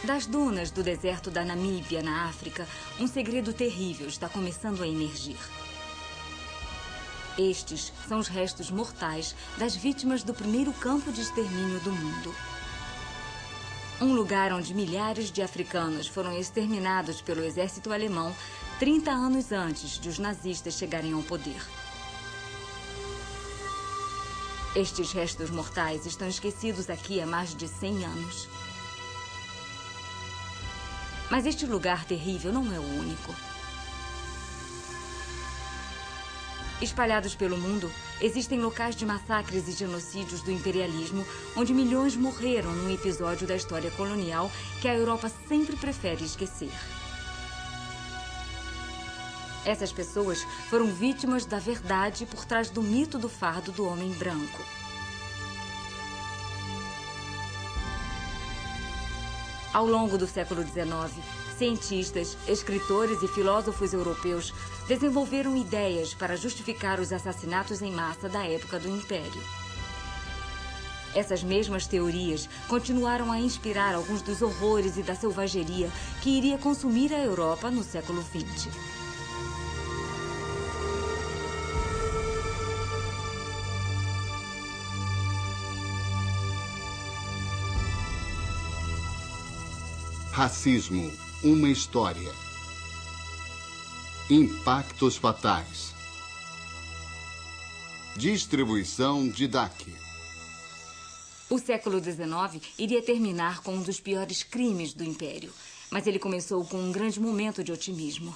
Das dunas do deserto da Namíbia, na África, um segredo terrível está começando a emergir. Estes são os restos mortais das vítimas do primeiro campo de extermínio do mundo. Um lugar onde milhares de africanos foram exterminados pelo exército alemão 30 anos antes de os nazistas chegarem ao poder. Estes restos mortais estão esquecidos aqui há mais de 100 anos. Mas este lugar terrível não é o único. Espalhados pelo mundo, existem locais de massacres e genocídios do imperialismo, onde milhões morreram num episódio da história colonial que a Europa sempre prefere esquecer. Essas pessoas foram vítimas da verdade por trás do mito do fardo do homem branco. Ao longo do século XIX, cientistas, escritores e filósofos europeus desenvolveram ideias para justificar os assassinatos em massa da época do Império. Essas mesmas teorias continuaram a inspirar alguns dos horrores e da selvageria que iria consumir a Europa no século XX. Racismo, uma história. Impactos fatais. Distribuição DIDAC. O século XIX iria terminar com um dos piores crimes do Império, mas ele começou com um grande momento de otimismo.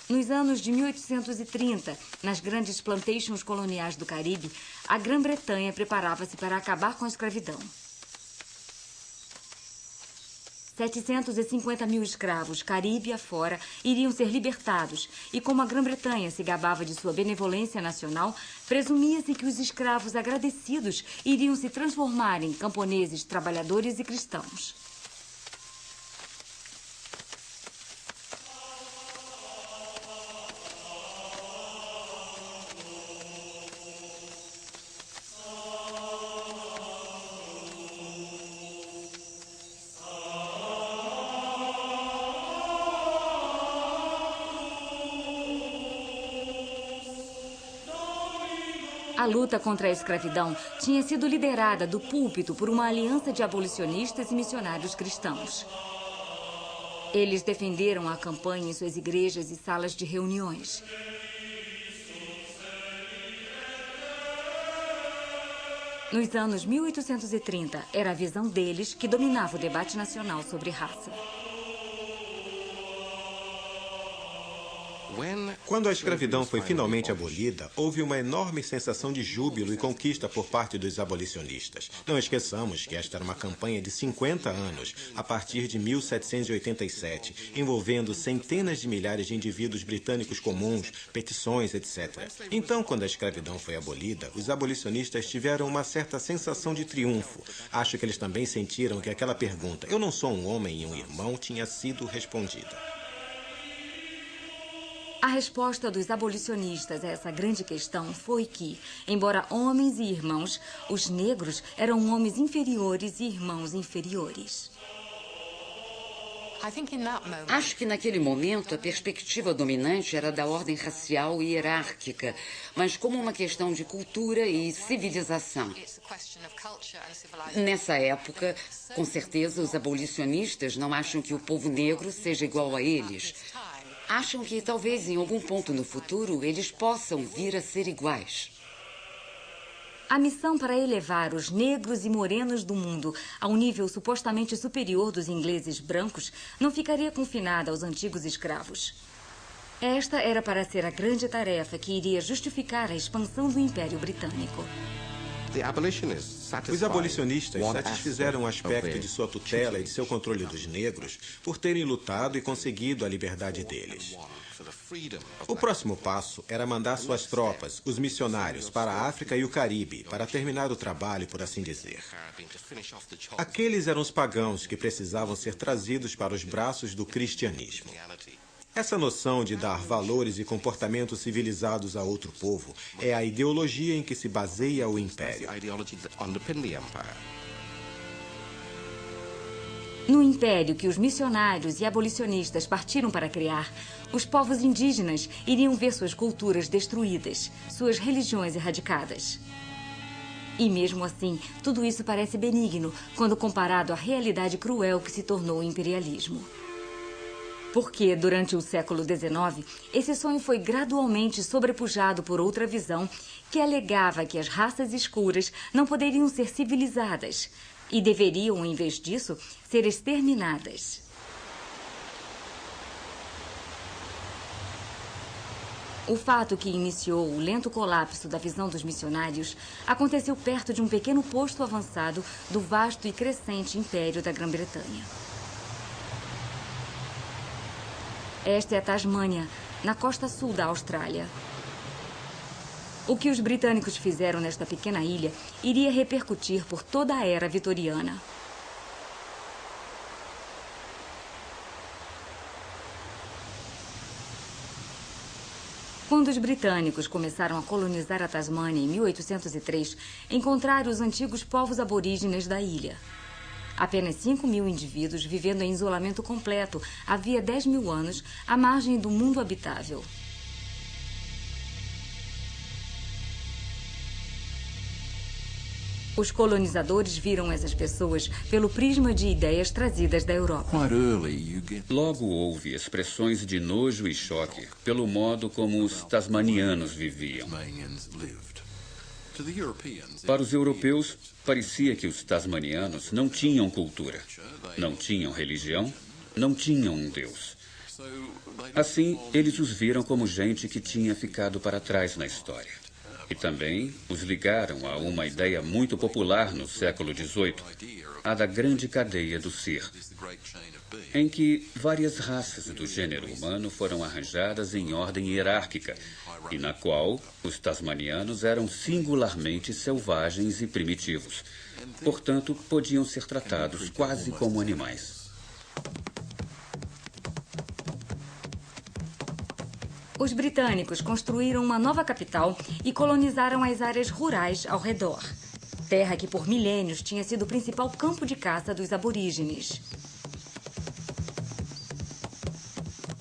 Nos anos de 1830, nas grandes plantations coloniais do Caribe, a Grã-Bretanha preparava-se para acabar com a escravidão. 750 mil escravos, Caribe afora, iriam ser libertados. E como a Grã-Bretanha se gabava de sua benevolência nacional, presumia-se que os escravos agradecidos iriam se transformar em camponeses, trabalhadores e cristãos. A luta contra a escravidão tinha sido liderada do púlpito por uma aliança de abolicionistas e missionários cristãos. Eles defenderam a campanha em suas igrejas e salas de reuniões. Nos anos 1830, era a visão deles que dominava o debate nacional sobre raça. Quando a escravidão foi finalmente abolida, houve uma enorme sensação de júbilo e conquista por parte dos abolicionistas. Não esqueçamos que esta era uma campanha de 50 anos, a partir de 1787, envolvendo centenas de milhares de indivíduos britânicos comuns, petições, etc. Então, quando a escravidão foi abolida, os abolicionistas tiveram uma certa sensação de triunfo. Acho que eles também sentiram que aquela pergunta, "eu não sou um homem e um irmão", tinha sido respondida. A resposta dos abolicionistas a essa grande questão foi que, embora homens e irmãos, os negros eram homens inferiores e irmãos inferiores. Acho que naquele momento a perspectiva dominante era da ordem racial e hierárquica, mas como uma questão de cultura e civilização. Nessa época, com certeza os abolicionistas não acham que o povo negro seja igual a eles. Acham que talvez em algum ponto no futuro eles possam vir a ser iguais. A missão para elevar os negros e morenos do mundo a um nível supostamente superior dos ingleses brancos não ficaria confinada aos antigos escravos. Esta era para ser a grande tarefa que iria justificar a expansão do Império Britânico. Os abolicionistas satisfizeram um aspecto de sua tutela e de seu controle dos negros por terem lutado e conseguido a liberdade deles. O próximo passo era mandar suas tropas, os missionários, para a África e o Caribe, para terminar o trabalho, por assim dizer. Aqueles eram os pagãos que precisavam ser trazidos para os braços do cristianismo. Essa noção de dar valores e comportamentos civilizados a outro povo é a ideologia em que se baseia o Império. No império que os missionários e abolicionistas partiram para criar, os povos indígenas iriam ver suas culturas destruídas, suas religiões erradicadas. E mesmo assim, tudo isso parece benigno quando comparado à realidade cruel que se tornou o imperialismo. Porque, durante o século XIX, esse sonho foi gradualmente sobrepujado por outra visão que alegava que as raças escuras não poderiam ser civilizadas e deveriam, em vez disso, ser exterminadas. O fato que iniciou o lento colapso da visão dos missionários aconteceu perto de um pequeno posto avançado do vasto e crescente Império da Grã-Bretanha. Esta é a Tasmânia, na costa sul da Austrália. O que os britânicos fizeram nesta pequena ilha iria repercutir por toda a era vitoriana. Quando os britânicos começaram a colonizar a Tasmânia em 1803, encontraram os antigos povos aborígenes da ilha. Apenas 5.000 indivíduos vivendo em isolamento completo havia 10.000 anos à margem do mundo habitável. Os colonizadores viram essas pessoas pelo prisma de ideias trazidas da Europa. Logo houve expressões de nojo e choque pelo modo como os tasmanianos viviam. Para os europeus, parecia que os tasmanianos não tinham cultura, não tinham religião, não tinham um Deus. Assim, eles os viram como gente que tinha ficado para trás na história. E também os ligaram a uma ideia muito popular no século XVIII, a da grande cadeia do ser, em que várias raças do gênero humano foram arranjadas em ordem hierárquica e na qual os tasmanianos eram singularmente selvagens e primitivos. Portanto, podiam ser tratados quase como animais. Os britânicos construíram uma nova capital e colonizaram as áreas rurais ao redor. Terra que por milênios tinha sido o principal campo de caça dos aborígenes.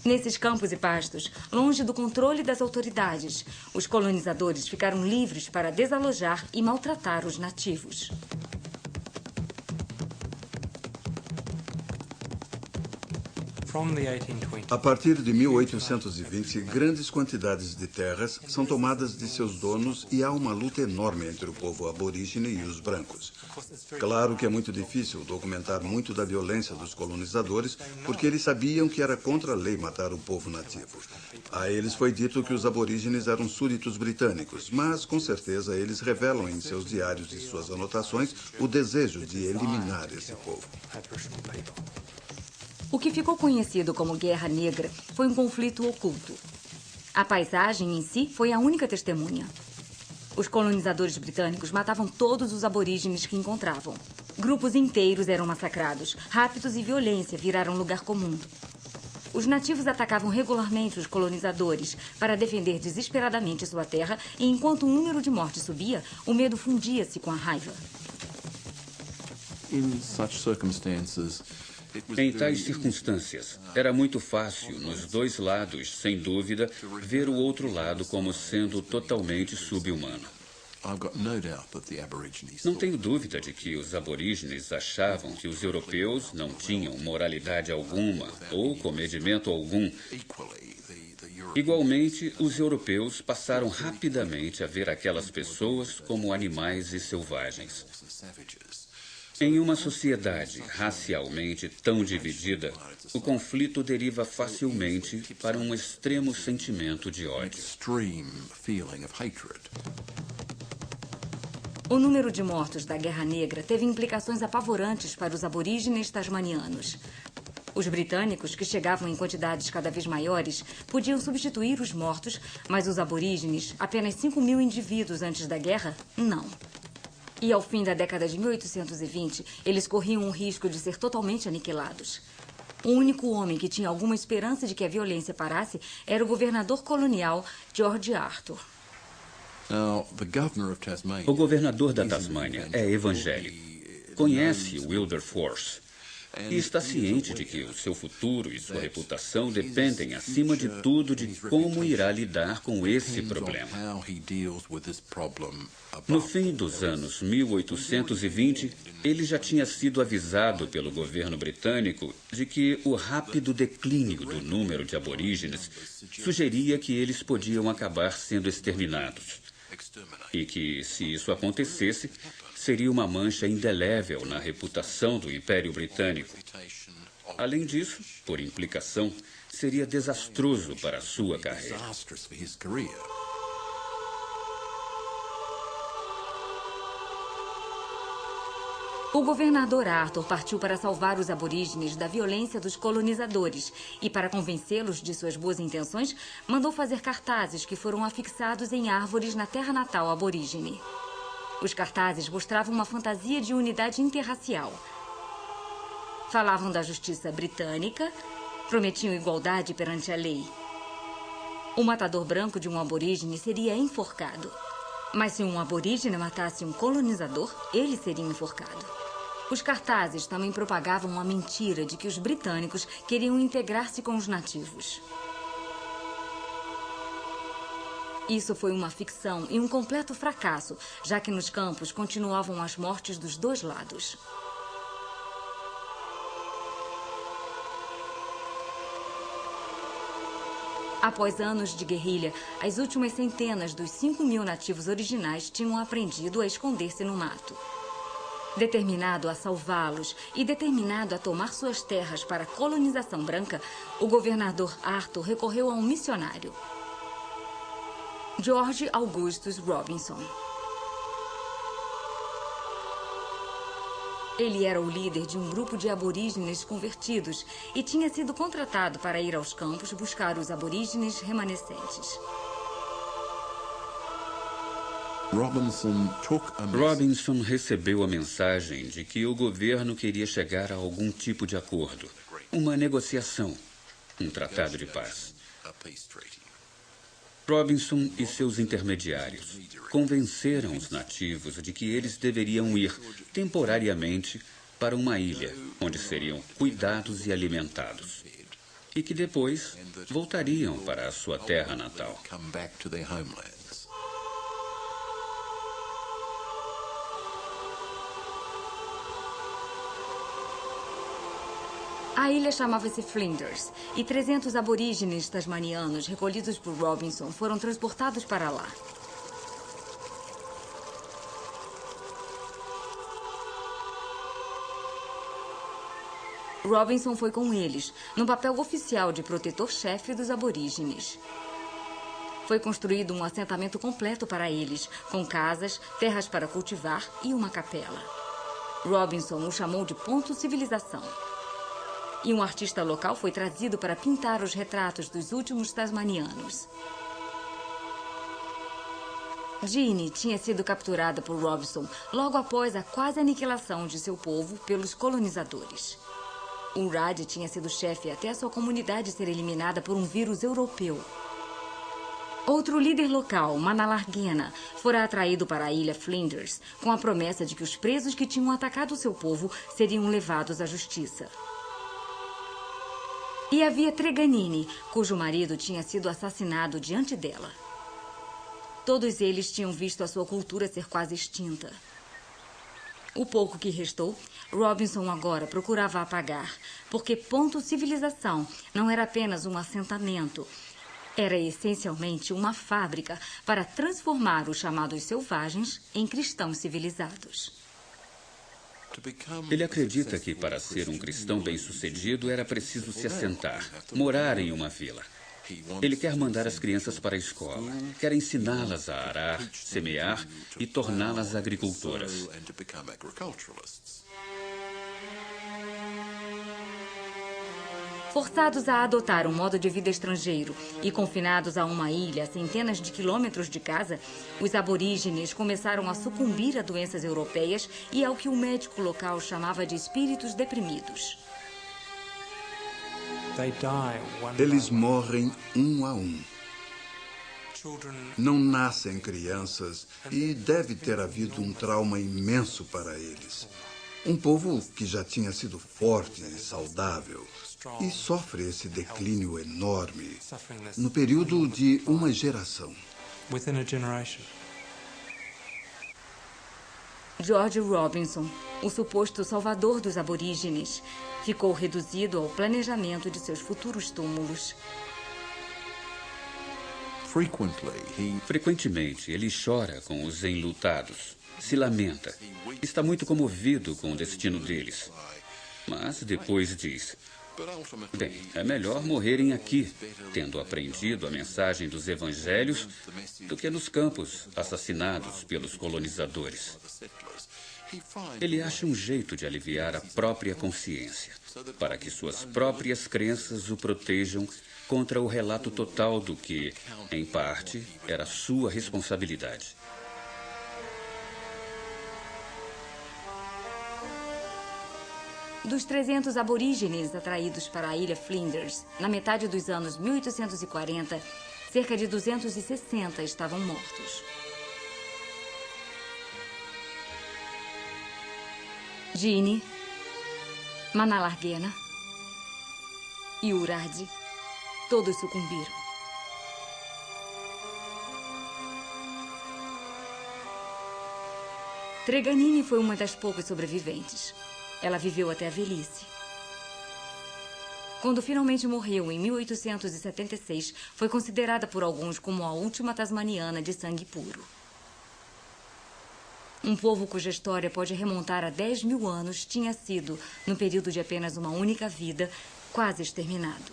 Nesses campos e pastos, longe do controle das autoridades, os colonizadores ficaram livres para desalojar e maltratar os nativos. A partir de 1820, grandes quantidades de terras são tomadas de seus donos e há uma luta enorme entre o povo aborígene e os brancos. Claro que é muito difícil documentar muito da violência dos colonizadores, porque eles sabiam que era contra a lei matar o povo nativo. A eles foi dito que os aborígenes eram súditos britânicos, mas com certeza eles revelam em seus diários e suas anotações o desejo de eliminar esse povo. O que ficou conhecido como Guerra Negra foi um conflito oculto. A paisagem em si foi a única testemunha. Os colonizadores britânicos matavam todos os aborígenes que encontravam. Grupos inteiros eram massacrados. Raptos e violência viraram lugar comum. Os nativos atacavam regularmente os colonizadores para defender desesperadamente sua terra, e enquanto o número de mortes subia, o medo fundia-se com a raiva. Em tais circunstâncias, era muito fácil, nos dois lados, sem dúvida, ver o outro lado como sendo totalmente sub-humano. Não tenho dúvida de que os aborígenes achavam que os europeus não tinham moralidade alguma ou comedimento algum. Igualmente, os europeus passaram rapidamente a ver aquelas pessoas como animais e selvagens. Em uma sociedade racialmente tão dividida, o conflito deriva facilmente para um extremo sentimento de ódio. O número de mortos da Guerra Negra teve implicações apavorantes para os aborígenes tasmanianos. Os britânicos, que chegavam em quantidades cada vez maiores, podiam substituir os mortos, mas os aborígenes, apenas 5.000 indivíduos antes da guerra, não. E ao fim da década de 1820, eles corriam o risco de ser totalmente aniquilados. O único homem que tinha alguma esperança de que a violência parasse era o governador colonial George Arthur. O governador da Tasmânia é evangélico. Conhece Wilberforce. E está ciente de que o seu futuro e sua reputação dependem, acima de tudo, de como irá lidar com esse problema. No fim dos anos 1820, ele já tinha sido avisado pelo governo britânico de que o rápido declínio do número de aborígenes sugeria que eles podiam acabar sendo exterminados. E que, se isso acontecesse, seria uma mancha indelével na reputação do Império Britânico. Além disso, por implicação, seria desastroso para a sua carreira. O governador Arthur partiu para salvar os aborígenes da violência dos colonizadores e, para convencê-los de suas boas intenções, mandou fazer cartazes que foram afixados em árvores na terra natal aborígene. Os cartazes mostravam uma fantasia de unidade interracial. Falavam da justiça britânica, prometiam igualdade perante a lei. O matador branco de um aborígene seria enforcado. Mas se um aborígene matasse um colonizador, ele seria enforcado. Os cartazes também propagavam a mentira de que os britânicos queriam integrar-se com os nativos. Isso foi uma ficção e um completo fracasso, já que nos campos continuavam as mortes dos dois lados. Após anos de guerrilha, as últimas centenas dos 5.000 nativos originais tinham aprendido a esconder-se no mato. Determinado a salvá-los e determinado a tomar suas terras para a colonização branca, o governador Arthur recorreu a um missionário, George Augustus Robinson. Ele era o líder de um grupo de aborígenes convertidos e tinha sido contratado para ir aos campos buscar os aborígenes remanescentes. Robinson recebeu a mensagem de que o governo queria chegar a algum tipo de acordo, uma negociação, um tratado de paz. Robinson e seus intermediários convenceram os nativos de que eles deveriam ir temporariamente para uma ilha, onde seriam cuidados e alimentados, e que depois voltariam para a sua terra natal. A ilha chamava-se Flinders e 300 aborígenes tasmanianos recolhidos por Robinson foram transportados para lá. Robinson foi com eles, no papel oficial de protetor-chefe dos aborígenes. Foi construído um assentamento completo para eles, com casas, terras para cultivar e uma capela. Robinson o chamou de Ponto Civilização. E um artista local foi trazido para pintar os retratos dos últimos tasmanianos. Jeanne tinha sido capturada por Robinson logo após a quase aniquilação de seu povo pelos colonizadores. Urad tinha sido chefe até a sua comunidade ser eliminada por um vírus europeu. Outro líder local, Manalarguena, fora atraído para a ilha Flinders com a promessa de que os presos que tinham atacado seu povo seriam levados à justiça. E havia Treganini, cujo marido tinha sido assassinado diante dela. Todos eles tinham visto a sua cultura ser quase extinta. O pouco que restou, Robinson agora procurava apagar, porque Ponto Civilização não era apenas um assentamento. Era essencialmente uma fábrica para transformar os chamados selvagens em cristãos civilizados. Ele acredita que para ser um cristão bem-sucedido era preciso se assentar, morar em uma vila. Ele quer mandar as crianças para a escola, quer ensiná-las a arar, semear e torná-las agricultoras. Forçados a adotar um modo de vida estrangeiro e confinados a uma ilha a centenas de quilômetros de casa, os aborígenes começaram a sucumbir a doenças europeias e ao que o médico local chamava de espíritos deprimidos. Eles morrem um a um. Não nascem crianças e deve ter havido um trauma imenso para eles. Um povo que já tinha sido forte e saudável e sofre esse declínio enorme no período de uma geração. George Robinson, o suposto salvador dos aborígenes, ficou reduzido ao planejamento de seus futuros túmulos. Frequentemente, ele chora com os enlutados, se lamenta, está muito comovido com o destino deles. Mas depois diz: bem, é melhor morrerem aqui, tendo aprendido a mensagem dos evangelhos, do que nos campos, assassinados pelos colonizadores. Ele acha um jeito de aliviar a própria consciência, para que suas próprias crenças o protejam contra o relato total do que, em parte, era sua responsabilidade. Dos 300 aborígenes atraídos para a ilha Flinders, na metade dos anos 1840, cerca de 260 estavam mortos. Ginny, Manalarguena e Urardi, todos sucumbiram. Treganini foi uma das poucas sobreviventes. Ela viveu até a velhice. Quando finalmente morreu, em 1876, foi considerada por alguns como a última tasmaniana de sangue puro. Um povo cuja história pode remontar a 10 mil anos tinha sido, no período de apenas uma única vida, quase exterminado.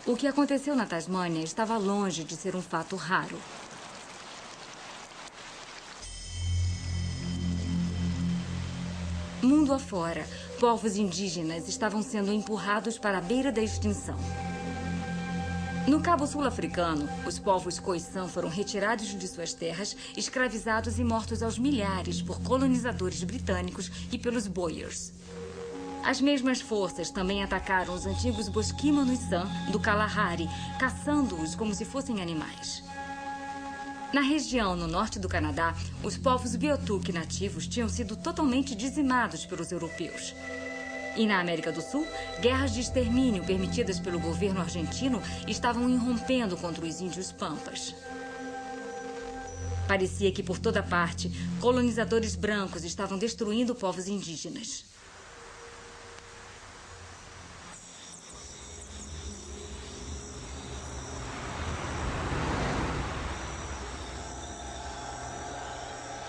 O que aconteceu na Tasmânia estava longe de ser um fato raro. Mundo afora, povos indígenas estavam sendo empurrados para a beira da extinção. No Cabo Sul-Africano, os povos Khoisan foram retirados de suas terras, escravizados e mortos aos milhares por colonizadores britânicos e pelos Boers. As mesmas forças também atacaram os antigos Boskima-San do Kalahari, caçando-os como se fossem animais. Na região no norte do Canadá, os povos Beothuk nativos tinham sido totalmente dizimados pelos europeus. E na América do Sul, guerras de extermínio permitidas pelo governo argentino estavam irrompendo contra os índios pampas. Parecia que por toda parte, colonizadores brancos estavam destruindo povos indígenas.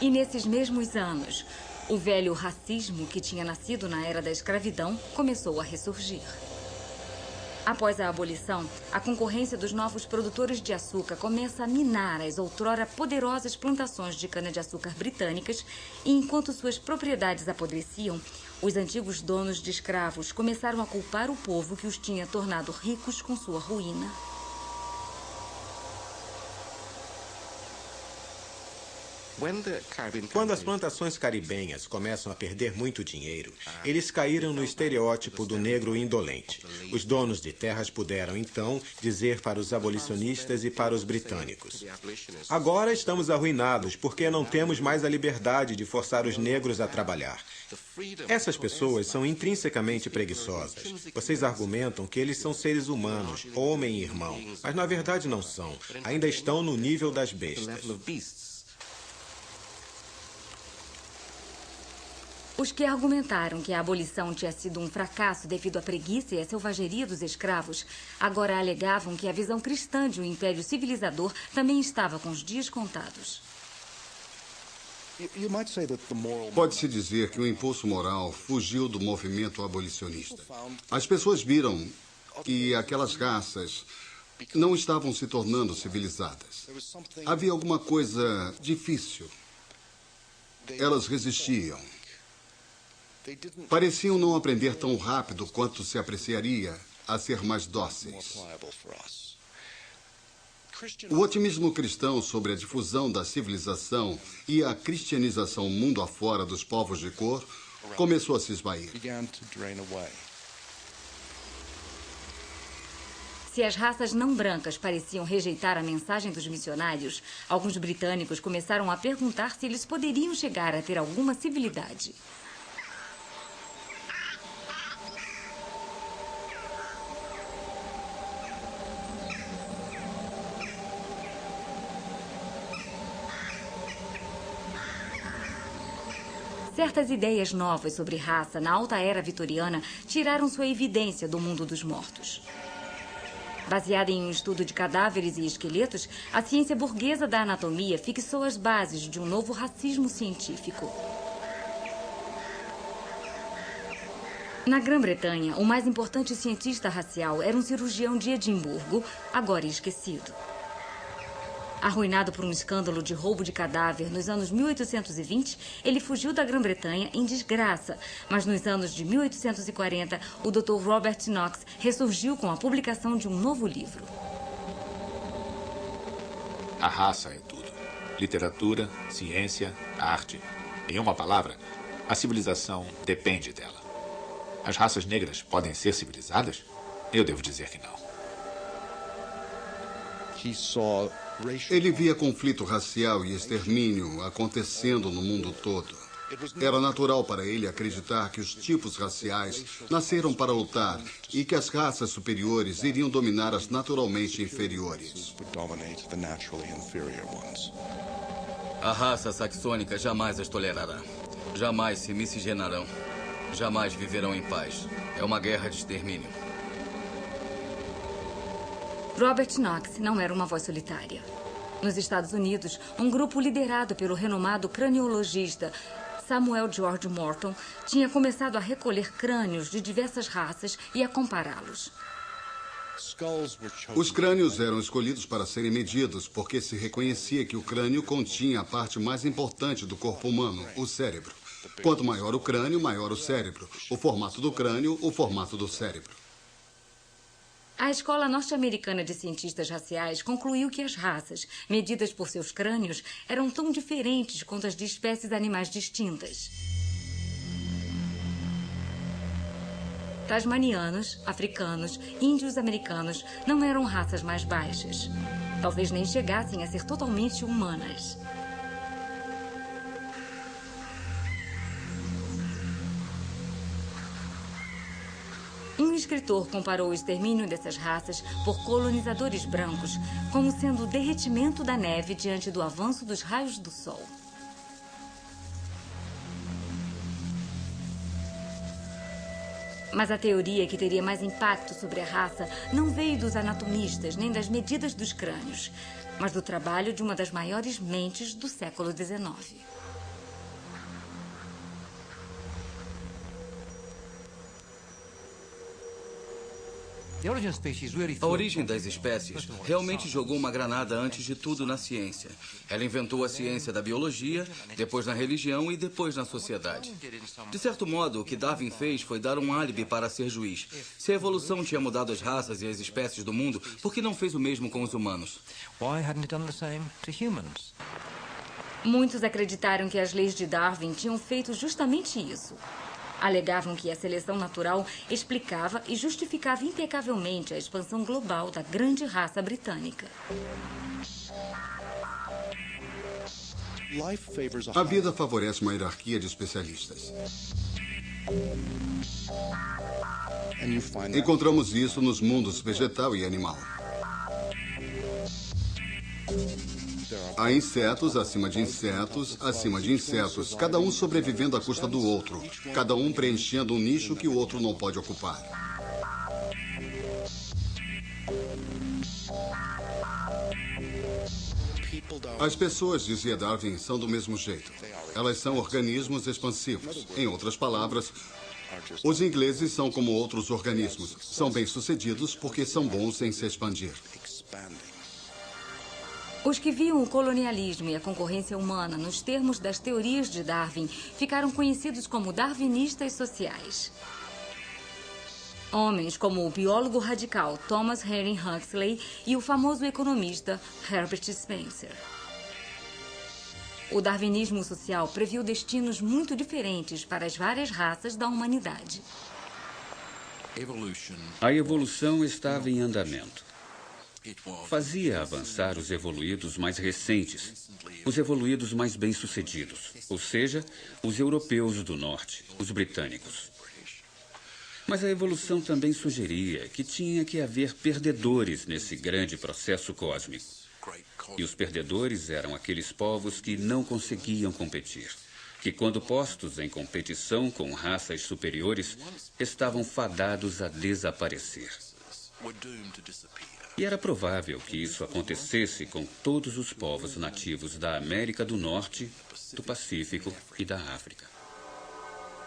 E nesses mesmos anos, o velho racismo que tinha nascido na era da escravidão começou a ressurgir. Após a abolição, a concorrência dos novos produtores de açúcar começa a minar as outrora poderosas plantações de cana-de-açúcar britânicas e, enquanto suas propriedades apodreciam, os antigos donos de escravos começaram a culpar o povo que os tinha tornado ricos com sua ruína. Quando as plantações caribenhas começam a perder muito dinheiro, eles caíram no estereótipo do negro indolente. Os donos de terras puderam, então, dizer para os abolicionistas e para os britânicos: agora estamos arruinados porque não temos mais a liberdade de forçar os negros a trabalhar. Essas pessoas são intrinsecamente preguiçosas. Vocês argumentam que eles são seres humanos, homem e irmão, mas na verdade não são. Ainda estão no nível das bestas. Os que argumentaram que a abolição tinha sido um fracasso devido à preguiça e à selvageria dos escravos, agora alegavam que a visão cristã de um império civilizador também estava com os dias contados. Pode-se dizer que o impulso moral fugiu do movimento abolicionista. As pessoas viram que aquelas raças não estavam se tornando civilizadas. Havia alguma coisa difícil. Elas resistiam. Pareciam não aprender tão rápido quanto se apreciaria a ser mais dóceis. O otimismo cristão sobre a difusão da civilização e a cristianização mundo afora dos povos de cor começou a se esvair. Se as raças não brancas pareciam rejeitar a mensagem dos missionários, alguns britânicos começaram a perguntar se eles poderiam chegar a ter alguma civilidade. Certas ideias novas sobre raça na alta era vitoriana tiraram sua evidência do mundo dos mortos. Baseada em um estudo de cadáveres e esqueletos, a ciência burguesa da anatomia fixou as bases de um novo racismo científico. Na Grã-Bretanha, o mais importante cientista racial era um cirurgião de Edimburgo, agora esquecido. Arruinado por um escândalo de roubo de cadáver nos anos 1820, ele fugiu da Grã-Bretanha em desgraça. Mas nos anos de 1840, o Dr. Robert Knox ressurgiu com a publicação de um novo livro. A raça é tudo. Literatura, ciência, arte. Em uma palavra, a civilização depende dela. As raças negras podem ser civilizadas? Eu devo dizer que não. Ele via conflito racial e extermínio acontecendo no mundo todo. Era natural para ele acreditar que os tipos raciais nasceram para lutar e que as raças superiores iriam dominar as naturalmente inferiores. A raça saxônica jamais as tolerará. Jamais se miscigenarão. Jamais viverão em paz. É uma guerra de extermínio. Robert Knox não era uma voz solitária. Nos Estados Unidos, um grupo liderado pelo renomado craniologista Samuel George Morton tinha começado a recolher crânios de diversas raças e a compará-los. Os crânios eram escolhidos para serem medidos porque se reconhecia que o crânio continha a parte mais importante do corpo humano, o cérebro. Quanto maior o crânio, maior o cérebro. O formato do crânio, o formato do cérebro. A Escola Norte-Americana de Cientistas Raciais concluiu que as raças, medidas por seus crânios, eram tão diferentes quanto as de espécies animais distintas. Tasmanianos, africanos, índios americanos não eram raças mais baixas. Talvez nem chegassem a ser totalmente humanas. Um escritor comparou o extermínio dessas raças por colonizadores brancos como sendo o derretimento da neve diante do avanço dos raios do sol. Mas a teoria que teria mais impacto sobre a raça não veio dos anatomistas nem das medidas dos crânios, mas do trabalho de uma das maiores mentes do século XIX. A origem das espécies realmente jogou uma granada antes de tudo na ciência. Ela inventou a ciência da biologia, depois na religião e depois na sociedade. De certo modo, o que Darwin fez foi dar um álibi para ser juiz. Se a evolução tinha mudado as raças e as espécies do mundo, por que não fez o mesmo com os humanos? Muitos acreditaram que as leis de Darwin tinham feito justamente isso. Alegavam que a seleção natural explicava e justificava impecavelmente a expansão global da grande raça britânica. A vida favorece uma hierarquia de especialistas. Encontramos isso nos mundos vegetal e animal. Há insetos acima de insetos, acima de insetos, cada um sobrevivendo à custa do outro, cada um preenchendo um nicho que o outro não pode ocupar. As pessoas, dizia Darwin, são do mesmo jeito. Elas são organismos expansivos. Em outras palavras, os ingleses são como outros organismos. São bem-sucedidos porque são bons em se expandir. Os que viam o colonialismo e a concorrência humana nos termos das teorias de Darwin ficaram conhecidos como darwinistas sociais. Homens como o biólogo radical Thomas Henry Huxley e o famoso economista Herbert Spencer. O darwinismo social previu destinos muito diferentes para as várias raças da humanidade. A evolução estava em andamento. Fazia avançar os evoluídos mais recentes, os evoluídos mais bem-sucedidos, ou seja, os europeus do norte, os britânicos. Mas a evolução também sugeria que tinha que haver perdedores nesse grande processo cósmico. E os perdedores eram aqueles povos que não conseguiam competir, que, quando postos em competição com raças superiores, estavam fadados a desaparecer. E era provável que isso acontecesse com todos os povos nativos da América do Norte, do Pacífico e da África.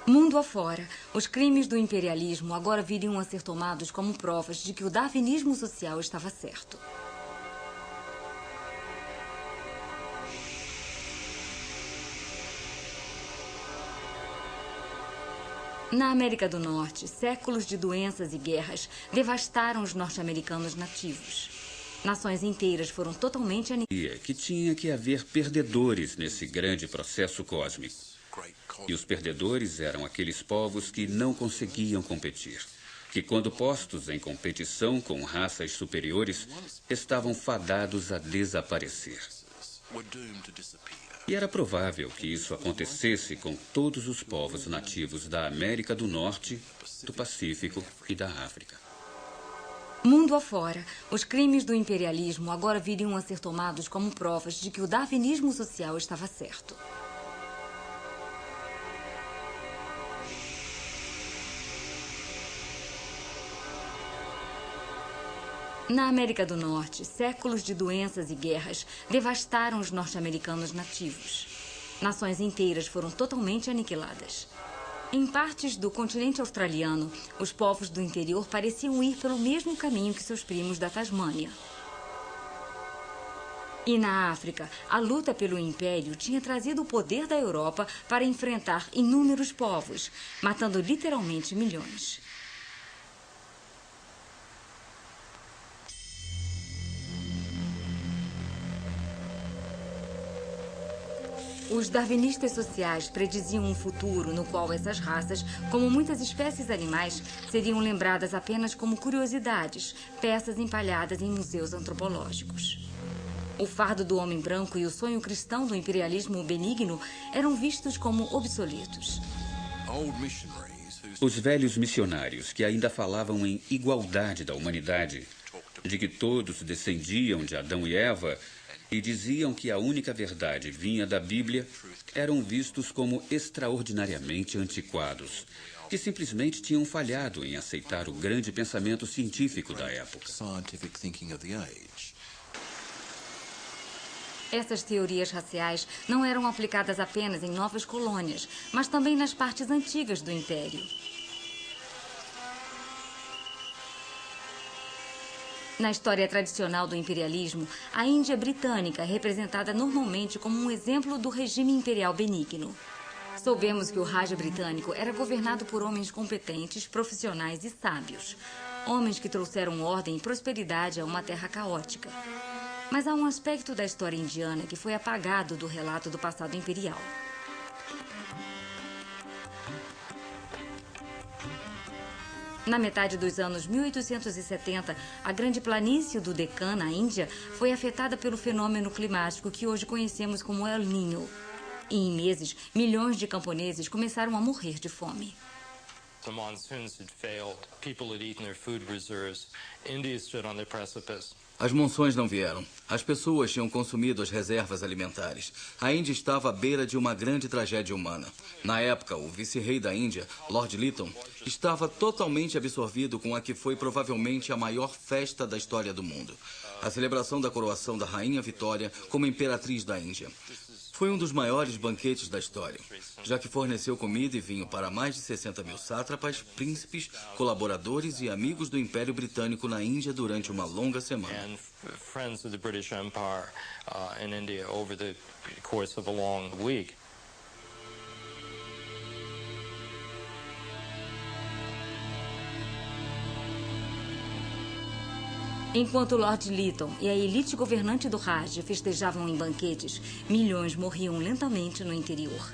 Mundo afora, os crimes do imperialismo agora viriam a ser tomados como provas de que o darwinismo social estava certo. Na América do Norte, séculos de doenças e guerras devastaram os norte-americanos nativos. Nações inteiras foram totalmente aniquiladas. Que tinha que haver perdedores nesse grande processo cósmico. E os perdedores eram aqueles povos que não conseguiam competir, que, quando postos em competição com raças superiores, estavam fadados a desaparecer. E era provável que isso acontecesse com todos os povos nativos da América do Norte, do Pacífico e da África. Mundo afora, os crimes do imperialismo agora viriam a ser tomados como provas de que o darwinismo social estava certo. Na América do Norte, séculos de doenças e guerras devastaram os norte-americanos nativos. Nações inteiras foram totalmente aniquiladas. Em partes do continente australiano, os povos do interior pareciam ir pelo mesmo caminho que seus primos da Tasmânia. E na África, a luta pelo império tinha trazido o poder da Europa para enfrentar inúmeros povos, matando literalmente milhões. Os darwinistas sociais prediziam um futuro no qual essas raças, como muitas espécies animais, seriam lembradas apenas como curiosidades, peças empalhadas em museus antropológicos. O fardo do homem branco e o sonho cristão do imperialismo benigno eram vistos como obsoletos. Os velhos missionários que ainda falavam em igualdade da humanidade, de que todos descendiam de Adão e Eva, e diziam que a única verdade vinha da Bíblia, eram vistos como extraordinariamente antiquados, que simplesmente tinham falhado em aceitar o grande pensamento científico da época. Essas teorias raciais não eram aplicadas apenas em novas colônias, mas também nas partes antigas do Império. Na história tradicional do imperialismo, a Índia britânica é representada normalmente como um exemplo do regime imperial benigno. Soubemos que o Raj britânico era governado por homens competentes, profissionais e sábios. Homens que trouxeram ordem e prosperidade a uma terra caótica. Mas há um aspecto da história indiana que foi apagado do relato do passado imperial. Na metade dos anos 1870, a grande planície do Deccan, na Índia, foi afetada pelo fenômeno climático que hoje conhecemos como El Niño. E em meses, milhões de camponeses começaram a morrer de fome. The monsoons had failed. People had eaten their food reserves. India stood on the precipice. As monções não vieram. As pessoas tinham consumido as reservas alimentares. A Índia estava à beira de uma grande tragédia humana. Na época, o vice-rei da Índia, Lord Lytton, estava totalmente absorvido com a que foi provavelmente a maior festa da história do mundo. A celebração da coroação da Rainha Vitória como imperatriz da Índia. Foi um dos maiores banquetes da história, já que forneceu comida e vinho para mais de 60 mil sátrapas, príncipes, colaboradores e amigos do Império Britânico na Índia durante uma longa semana. And friends of the British Empire in India over the course of a long week. Enquanto Lord Lytton e a elite governante do Raj festejavam em banquetes, milhões morriam lentamente no interior.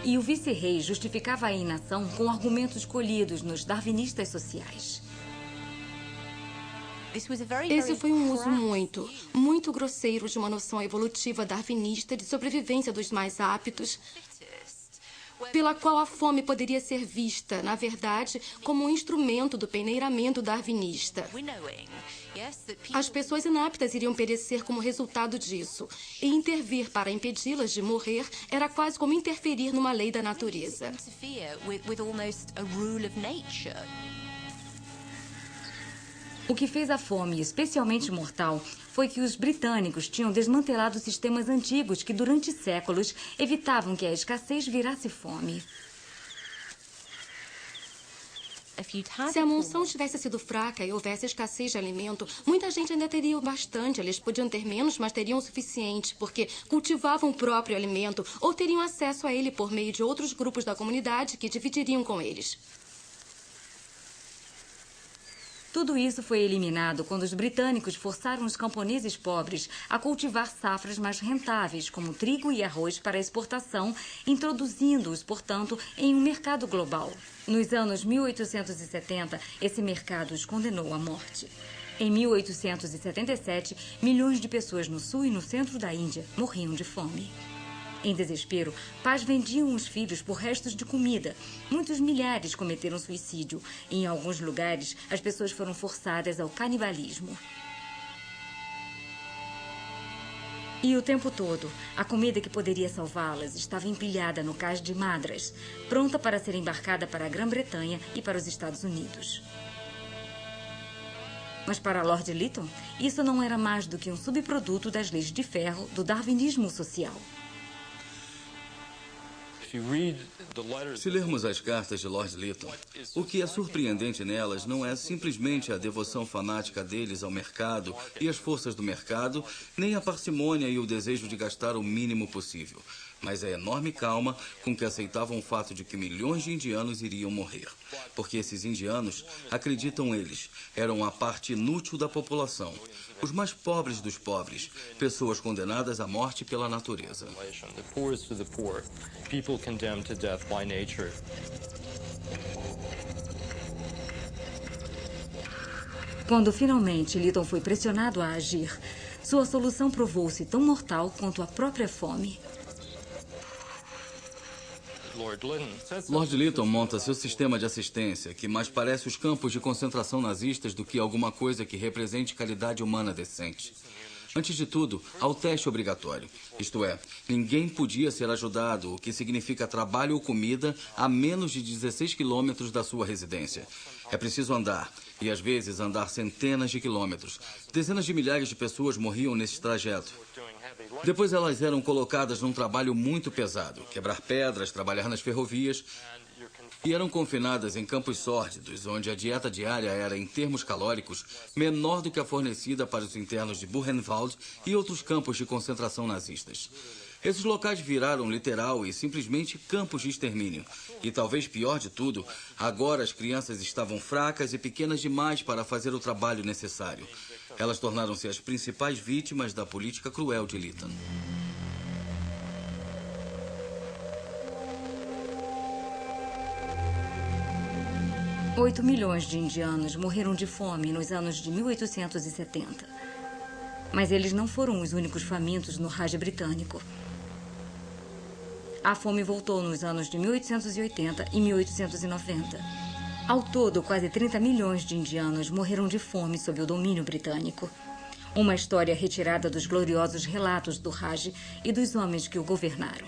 E o vice-rei justificava a inação com argumentos colhidos nos darwinistas sociais. Esse foi um uso muito grosseiro de uma noção evolutiva darwinista de sobrevivência dos mais aptos, pela qual a fome poderia ser vista, na verdade, como um instrumento do peneiramento darwinista. As pessoas inaptas iriam perecer como resultado disso, e intervir para impedi-las de morrer era quase como interferir numa lei da natureza. O que fez a fome especialmente mortal foi que os britânicos tinham desmantelado sistemas antigos que, durante séculos, evitavam que a escassez virasse fome. Se a monção tivesse sido fraca e houvesse escassez de alimento, muita gente ainda teria o bastante. Eles podiam ter menos, mas teriam o suficiente, porque cultivavam o próprio alimento ou teriam acesso a ele por meio de outros grupos da comunidade que dividiriam com eles. Tudo isso foi eliminado quando os britânicos forçaram os camponeses pobres a cultivar safras mais rentáveis, como trigo e arroz, para exportação, introduzindo-os, portanto, em um mercado global. Nos anos 1870, esse mercado os condenou à morte. Em 1877, milhões de pessoas no sul e no centro da Índia morriam de fome. Em desespero, pais vendiam os filhos por restos de comida. Muitos milhares cometeram suicídio. E, em alguns lugares, as pessoas foram forçadas ao canibalismo. E o tempo todo, a comida que poderia salvá-las estava empilhada no cais de Madras, pronta para ser embarcada para a Grã-Bretanha e para os Estados Unidos. Mas para Lord Lytton, isso não era mais do que um subproduto das leis de ferro do darwinismo social. Se lermos as cartas de Lord Lytton, o que é surpreendente nelas não é simplesmente a devoção fanática deles ao mercado e às forças do mercado, nem a parcimônia e o desejo de gastar o mínimo possível, mas a enorme calma com que aceitavam o fato de que milhões de indianos iriam morrer. Porque esses indianos, acreditam eles, eram a parte inútil da população, os mais pobres dos pobres, pessoas condenadas à morte pela natureza. Quando finalmente Lytton foi pressionado a agir, sua solução provou-se tão mortal quanto a própria fome. Lord Lytton monta seu sistema de assistência, que mais parece os campos de concentração nazistas do que alguma coisa que represente qualidade humana decente. Antes de tudo, há o teste obrigatório. Isto é, ninguém podia ser ajudado, o que significa trabalho ou comida, a menos de 16 quilômetros da sua residência. É preciso andar, e às vezes andar centenas de quilômetros. Dezenas de milhares de pessoas morriam nesse trajeto. Depois elas eram colocadas num trabalho muito pesado, quebrar pedras, trabalhar nas ferrovias, e eram confinadas em campos sórdidos, onde a dieta diária era, em termos calóricos, menor do que a fornecida para os internos de Buchenwald e outros campos de concentração nazistas. Esses locais viraram literal e simplesmente campos de extermínio. E talvez pior de tudo, agora as crianças estavam fracas e pequenas demais para fazer o trabalho necessário. Elas tornaram-se as principais vítimas da política cruel de Lytton. Oito milhões de indianos morreram de fome nos anos de 1870. Mas eles não foram os únicos famintos no Raj britânico. A fome voltou nos anos de 1880 e 1890. Ao todo, quase 30 milhões de indianos morreram de fome sob o domínio britânico. Uma história retirada dos gloriosos relatos do Raj e dos homens que o governaram.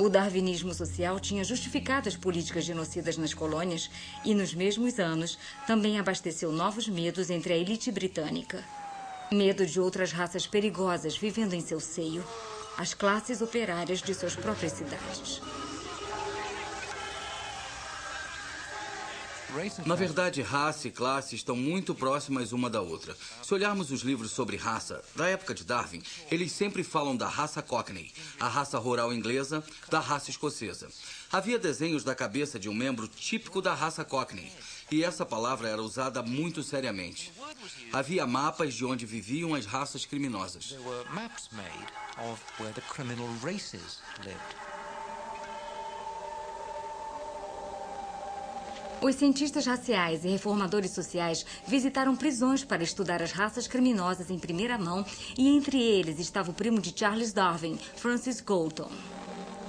O darwinismo social tinha justificado as políticas genocidas nas colônias e, nos mesmos anos, também abasteceu novos medos entre a elite britânica. Medo de outras raças perigosas vivendo em seu seio, as classes operárias de suas próprias cidades. Na verdade, raça e classe estão muito próximas uma da outra. Se olharmos os livros sobre raça, da época de Darwin, eles sempre falam da raça Cockney, a raça rural inglesa, da raça escocesa. Havia desenhos da cabeça de um membro típico da raça Cockney, e essa palavra era usada muito seriamente. Havia mapas de onde viviam as raças criminosas. Os cientistas raciais e reformadores sociais visitaram prisões para estudar as raças criminosas em primeira mão, e entre eles estava o primo de Charles Darwin, Francis Galton.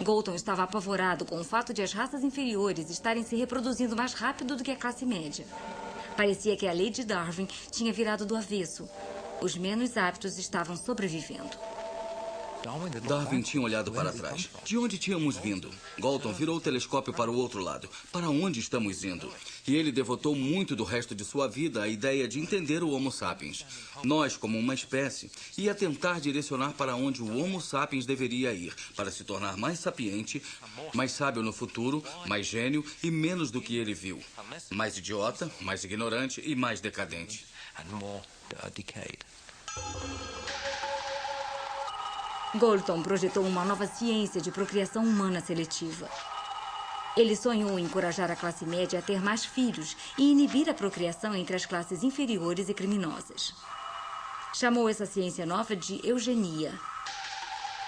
Galton estava apavorado com o fato de as raças inferiores estarem se reproduzindo mais rápido do que a classe média. Parecia que a lei de Darwin tinha virado do avesso. Os menos aptos estavam sobrevivendo. Darwin tinha olhado para trás. De onde tínhamos vindo? Galton virou o telescópio para o outro lado. Para onde estamos indo? E ele devotou muito do resto de sua vida à ideia de entender o Homo sapiens. Nós, como uma espécie, ia tentar direcionar para onde o Homo sapiens deveria ir, para se tornar mais sapiente, mais sábio no futuro, mais gênio e menos do que ele viu. Mais idiota, mais ignorante e mais decadente. Galton projetou uma nova ciência de procriação humana seletiva. Ele sonhou em encorajar a classe média a ter mais filhos e inibir a procriação entre as classes inferiores e criminosas. Chamou essa ciência nova de eugenia.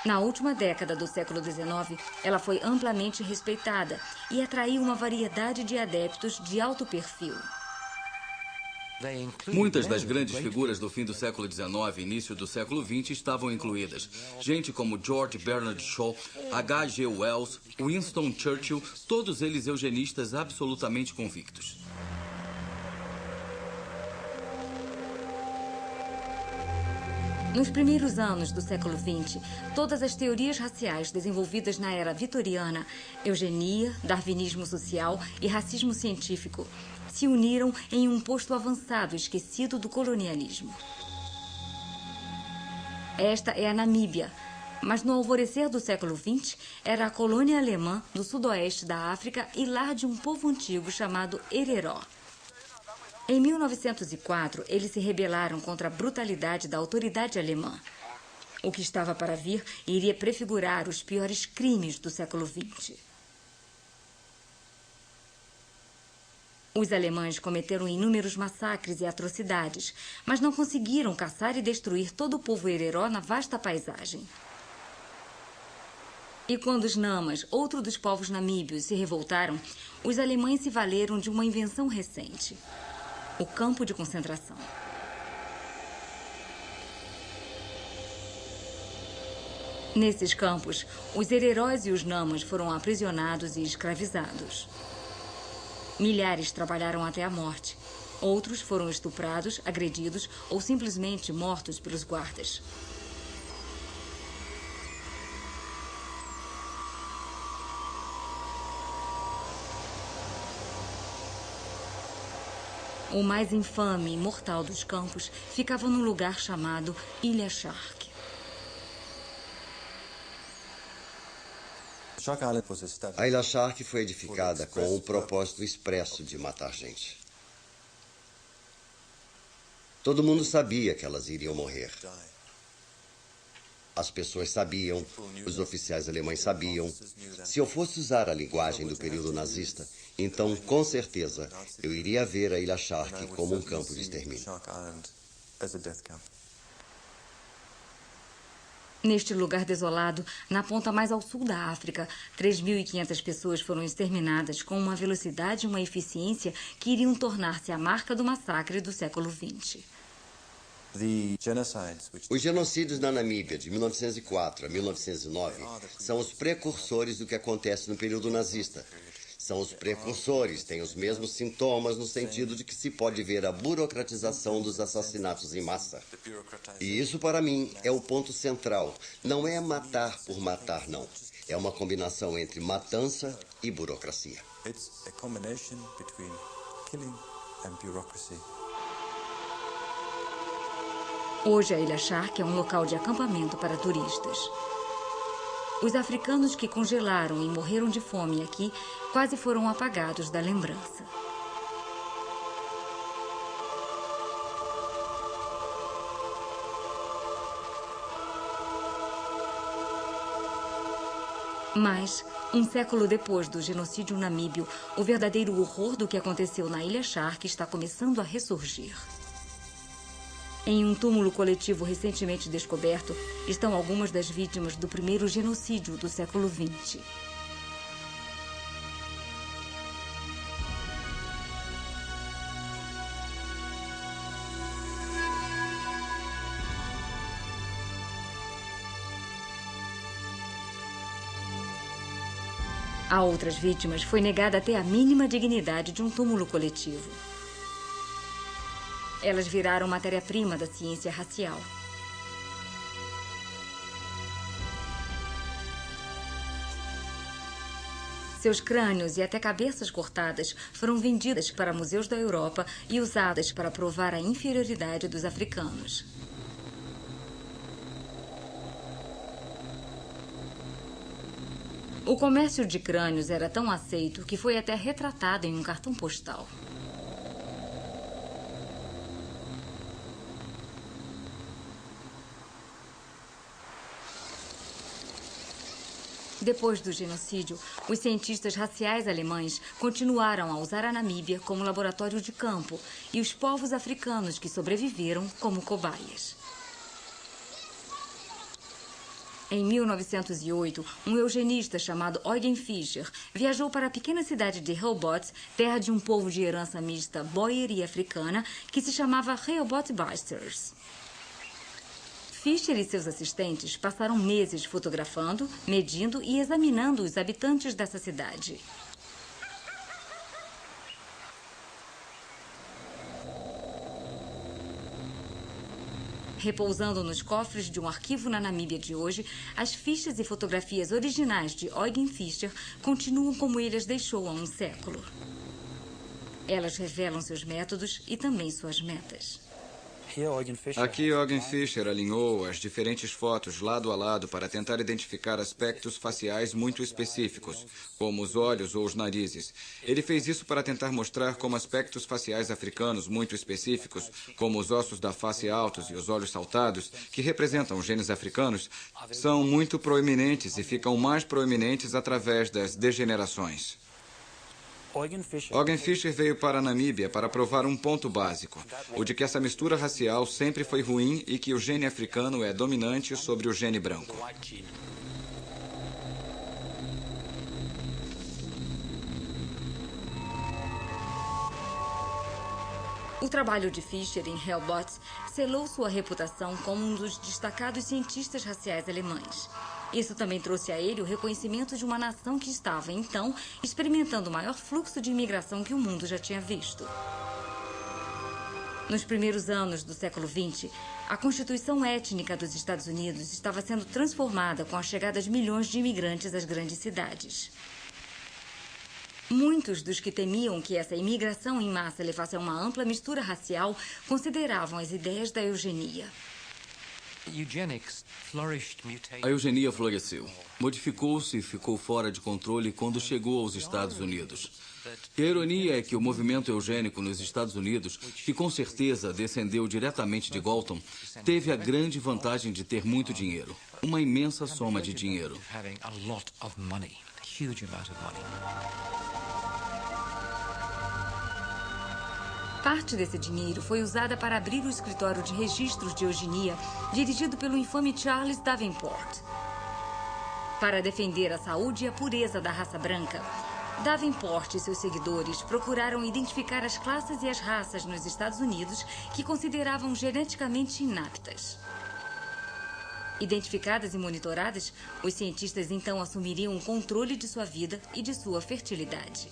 Na última década do século XIX, ela foi amplamente respeitada e atraiu uma variedade de adeptos de alto perfil. Muitas das grandes figuras do fim do século XIX e início do século XX estavam incluídas. Gente como George Bernard Shaw, H.G. Wells, Winston Churchill, todos eles eugenistas absolutamente convictos. Nos primeiros anos do século XX, todas as teorias raciais desenvolvidas na era vitoriana, eugenia, darwinismo social e racismo científico, se uniram em um posto avançado esquecido do colonialismo. Esta é a Namíbia, mas no alvorecer do século XX era a colônia alemã do sudoeste da África e lar de um povo antigo chamado Hereró. Em 1904, eles se rebelaram contra a brutalidade da autoridade alemã. O que estava para vir iria prefigurar os piores crimes do século XX. Os alemães cometeram inúmeros massacres e atrocidades, mas não conseguiram caçar e destruir todo o povo Hereró na vasta paisagem. E quando os Namas, outro dos povos namíbios, se revoltaram, os alemães se valeram de uma invenção recente: o campo de concentração. Nesses campos, os Hereróis e os Namas foram aprisionados e escravizados. Milhares trabalharam até a morte. Outros foram estuprados, agredidos ou simplesmente mortos pelos guardas. O mais infame e mortal dos campos ficava num lugar chamado Ilha Shark. A Ilha Shark foi edificada com o propósito expresso de matar gente. Todo mundo sabia que elas iriam morrer. As pessoas sabiam, os oficiais alemães sabiam. Se eu fosse usar a linguagem do período nazista, então, com certeza, eu iria ver a Ilha Shark como um campo de extermínio. Neste lugar desolado, na ponta mais ao sul da África, 3.500 pessoas foram exterminadas com uma velocidade e uma eficiência que iriam tornar-se a marca do massacre do século XX. Os genocídios na Namíbia, de 1904 a 1909, são os precursores do que acontece no período nazista. São os precursores, têm os mesmos sintomas no sentido de que se pode ver a burocratização dos assassinatos em massa. E isso, para mim, é o ponto central. Não é matar por matar, não. É uma combinação entre matança e burocracia. Hoje, a Ilha Shark é um local de acampamento para turistas. Os africanos que congelaram e morreram de fome aqui quase foram apagados da lembrança. Mas, um século depois do genocídio namíbio, o verdadeiro horror do que aconteceu na Ilha Shark está começando a ressurgir. Em um túmulo coletivo recentemente descoberto, estão algumas das vítimas do primeiro genocídio do século XX. A outras vítimas foi negada até a mínima dignidade de um túmulo coletivo. Elas viraram matéria-prima da ciência racial. Seus crânios e até cabeças cortadas foram vendidas para museus da Europa e usadas para provar a inferioridade dos africanos. O comércio de crânios era tão aceito que foi até retratado em um cartão postal. Depois do genocídio, os cientistas raciais alemães continuaram a usar a Namíbia como laboratório de campo e os povos africanos que sobreviveram como cobaias. Em 1908, um eugenista chamado Eugen Fischer viajou para a pequena cidade de Rehoboth, terra de um povo de herança mista boer e africana, que se chamava Rehoboth Basters. Fischer e seus assistentes passaram meses fotografando, medindo e examinando os habitantes dessa cidade. Repousando nos cofres de um arquivo na Namíbia de hoje, as fichas e fotografias originais de Eugen Fischer continuam como ele as deixou há um século. Elas revelam seus métodos e também suas metas. Aqui, Eugen Fischer alinhou as diferentes fotos lado a lado para tentar identificar aspectos faciais muito específicos, como os olhos ou os narizes. Ele fez isso para tentar mostrar como aspectos faciais africanos muito específicos, como os ossos da face altos e os olhos saltados, que representam os genes africanos, são muito proeminentes e ficam mais proeminentes através das degenerações. Eugen Fischer veio para a Namíbia para provar um ponto básico, o de que essa mistura racial sempre foi ruim e que o gene africano é dominante sobre o gene branco. O trabalho de Fischer em Rehoboth selou sua reputação como um dos destacados cientistas raciais alemães. Isso também trouxe a ele o reconhecimento de uma nação que estava, então, experimentando o maior fluxo de imigração que o mundo já tinha visto. Nos primeiros anos do século XX, a constituição étnica dos Estados Unidos estava sendo transformada com a chegada de milhões de imigrantes às grandes cidades. Muitos dos que temiam que essa imigração em massa levasse a uma ampla mistura racial consideravam as ideias da eugenia. A eugenia floresceu, modificou-se e ficou fora de controle quando chegou aos Estados Unidos. E a ironia é que o movimento eugênico nos Estados Unidos, que com certeza descendeu diretamente de Galton, teve a grande vantagem de ter muito dinheiro, uma imensa soma de dinheiro. Parte desse dinheiro foi usada para abrir o escritório de registros de eugenia, dirigido pelo infame Charles Davenport. Para defender a saúde e a pureza da raça branca, Davenport e seus seguidores procuraram identificar as classes e as raças nos Estados Unidos que consideravam geneticamente inaptas. Identificadas e monitoradas, os cientistas então assumiriam o controle de sua vida e de sua fertilidade.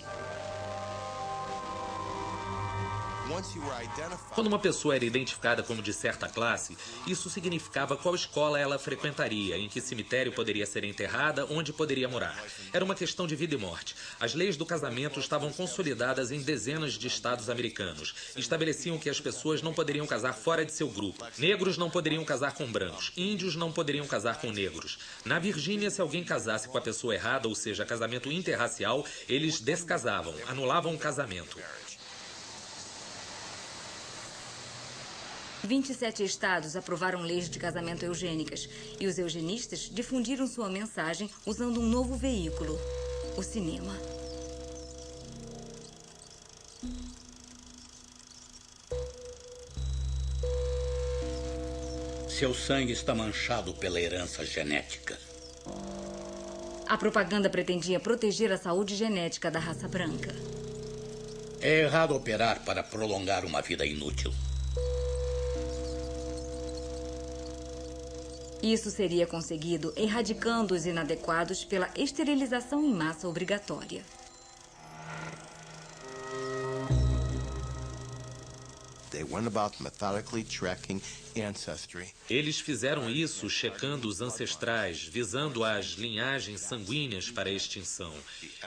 Quando uma pessoa era identificada como de certa classe, isso significava qual escola ela frequentaria, em que cemitério poderia ser enterrada, onde poderia morar. Era uma questão de vida e morte. As leis do casamento estavam consolidadas em dezenas de estados americanos. Estabeleciam que as pessoas não poderiam casar fora de seu grupo. Negros não poderiam casar com brancos. Índios não poderiam casar com negros. Na Virgínia, se alguém casasse com a pessoa errada, ou seja, casamento interracial, eles descasavam, anulavam o casamento. 27 estados aprovaram leis de casamento eugênicas e os eugenistas difundiram sua mensagem usando um novo veículo, o cinema. Seu sangue está manchado pela herança genética. A propaganda pretendia proteger a saúde genética da raça branca. É errado operar para prolongar uma vida inútil. Isso seria conseguido erradicando os inadequados pela esterilização em massa obrigatória. Eles fizeram isso checando os ancestrais, visando as linhagens sanguíneas para a extinção.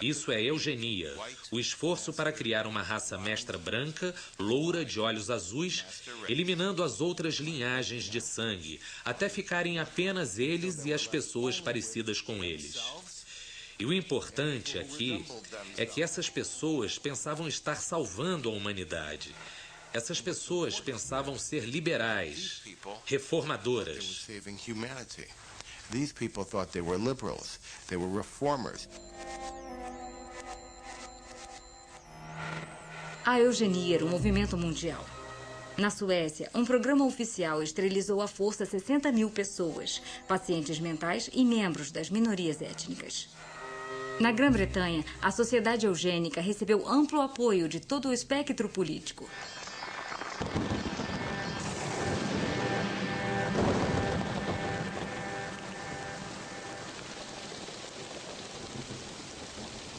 Isso é eugenia, o esforço para criar uma raça mestra branca, loura, de olhos azuis, eliminando as outras linhagens de sangue, até ficarem apenas eles e as pessoas parecidas com eles. E o importante aqui é que essas pessoas pensavam estar salvando a humanidade. Essas pessoas pensavam ser liberais, reformadoras. A eugenia era um movimento mundial. Na Suécia, um programa oficial esterilizou à força 60 mil pessoas, pacientes mentais e membros das minorias étnicas. Na Grã-Bretanha, a Sociedade Eugênica recebeu amplo apoio de todo o espectro político.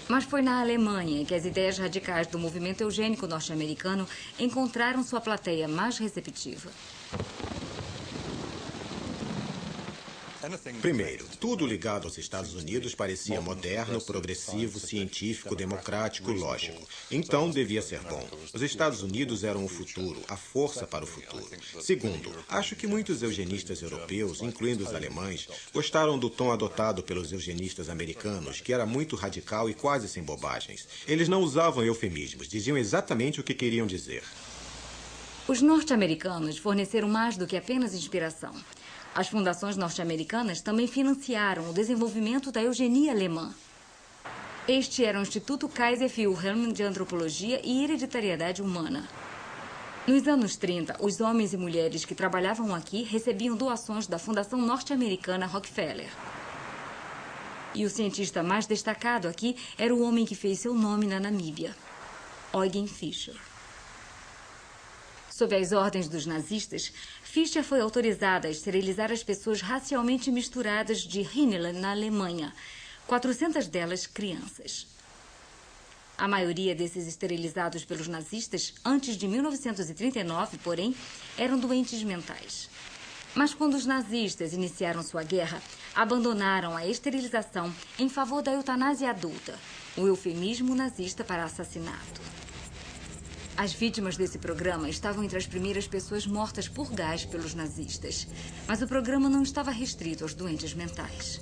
Mas foi na Alemanha que as ideias radicais do movimento eugênico norte-americano encontraram sua plateia mais receptiva. Primeiro, tudo ligado aos Estados Unidos parecia moderno, progressivo, científico, democrático, lógico. Então, devia ser bom. Os Estados Unidos eram o futuro, a força para o futuro. Segundo, acho que muitos eugenistas europeus, incluindo os alemães, gostaram do tom adotado pelos eugenistas americanos, que era muito radical e quase sem bobagens. Eles não usavam eufemismos, diziam exatamente o que queriam dizer. Os norte-americanos forneceram mais do que apenas inspiração. As fundações norte-americanas também financiaram o desenvolvimento da eugenia alemã. Este era o Instituto Kaiser Wilhelm de Antropologia e Hereditariedade Humana. Nos anos 30, os homens e mulheres que trabalhavam aqui recebiam doações da Fundação Norte-Americana Rockefeller. E o cientista mais destacado aqui era o homem que fez seu nome na Namíbia, Eugen Fischer. Sob as ordens dos nazistas, Fischer foi autorizada a esterilizar as pessoas racialmente misturadas de Rhineland, na Alemanha, 400 delas crianças. A maioria desses esterilizados pelos nazistas, antes de 1939, porém, eram doentes mentais. Mas quando os nazistas iniciaram sua guerra, abandonaram a esterilização em favor da eutanásia adulta, o eufemismo nazista para assassinato. As vítimas desse programa estavam entre as primeiras pessoas mortas por gás pelos nazistas. Mas o programa não estava restrito aos doentes mentais.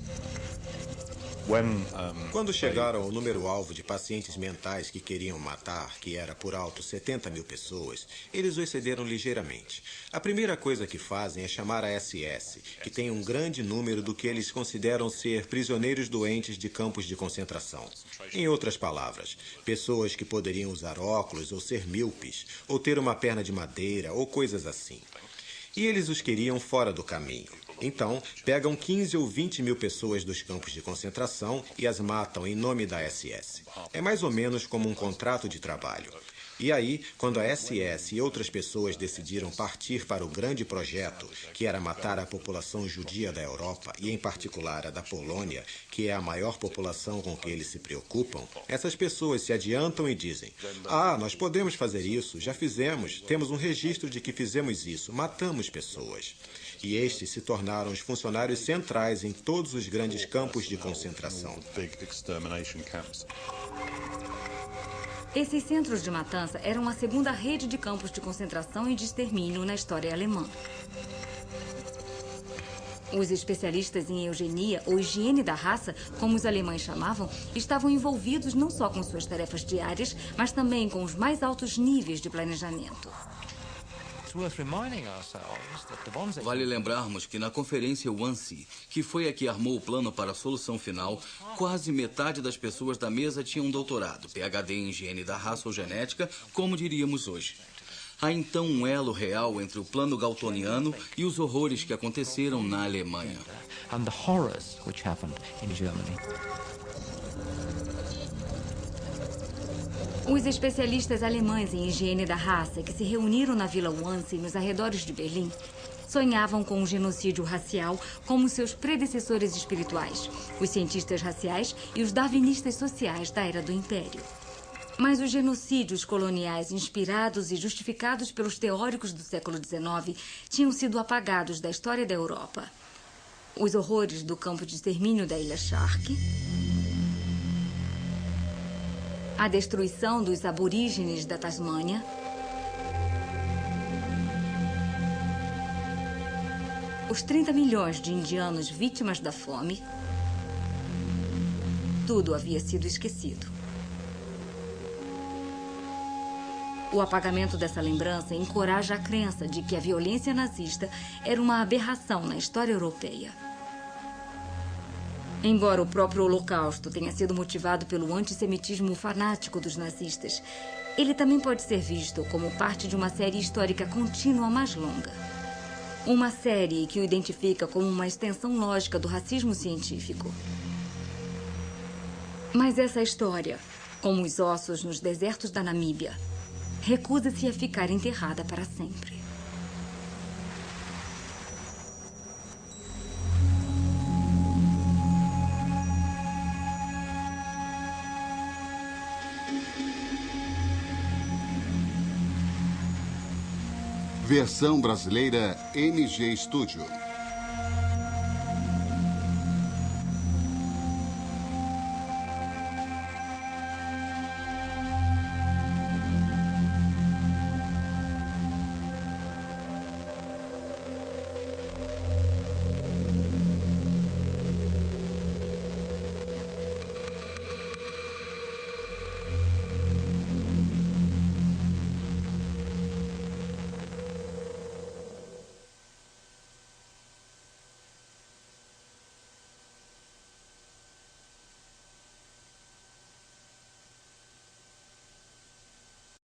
Quando chegaram ao número-alvo de pacientes mentais que queriam matar, que era por alto 70 mil pessoas, eles o excederam ligeiramente. A primeira coisa que fazem é chamar a SS, que tem um grande número do que eles consideram ser prisioneiros doentes de campos de concentração. Em outras palavras, pessoas que poderiam usar óculos ou ser míopes, ou ter uma perna de madeira, ou coisas assim. E eles os queriam fora do caminho. Então, pegam 15 ou 20 mil pessoas dos campos de concentração e as matam em nome da SS. É mais ou menos como um contrato de trabalho. E aí, quando a SS e outras pessoas decidiram partir para o grande projeto, que era matar a população judia da Europa, e em particular a da Polônia, que é a maior população com que eles se preocupam, essas pessoas se adiantam e dizem: "Ah, nós podemos fazer isso, já fizemos, temos um registro de que fizemos isso, matamos pessoas." E estes se tornaram os funcionários centrais em todos os grandes campos de concentração. Esses centros de matança eram a segunda rede de campos de concentração e de extermínio na história alemã. Os especialistas em eugenia, ou higiene da raça, como os alemães chamavam, estavam envolvidos não só com suas tarefas diárias, mas também com os mais altos níveis de planejamento. Vale lembrarmos que na conferência Wannsee, que foi a que armou o plano para a solução final, quase metade das pessoas da mesa tinham doutorado, PhD em higiene da raça ou genética, como diríamos hoje. Há então um elo real entre o plano galtoniano e os horrores que aconteceram na Alemanha. Os especialistas alemães em higiene da raça que se reuniram na Vila Wannsee, nos arredores de Berlim, sonhavam com um genocídio racial como seus predecessores espirituais, os cientistas raciais e os darwinistas sociais da Era do Império. Mas os genocídios coloniais inspirados e justificados pelos teóricos do século XIX tinham sido apagados da história da Europa. Os horrores do campo de extermínio da Ilha Shark, a destruição dos aborígenes da Tasmânia, os 30 milhões de indianos vítimas da fome, tudo havia sido esquecido. O apagamento dessa lembrança encoraja a crença de que a violência nazista era uma aberração na história europeia. Embora o próprio Holocausto tenha sido motivado pelo antissemitismo fanático dos nazistas, ele também pode ser visto como parte de uma série histórica contínua mais longa. Uma série que o identifica como uma extensão lógica do racismo científico. Mas essa história, como os ossos nos desertos da Namíbia, recusa-se a ficar enterrada para sempre. Versão brasileira MG Studio.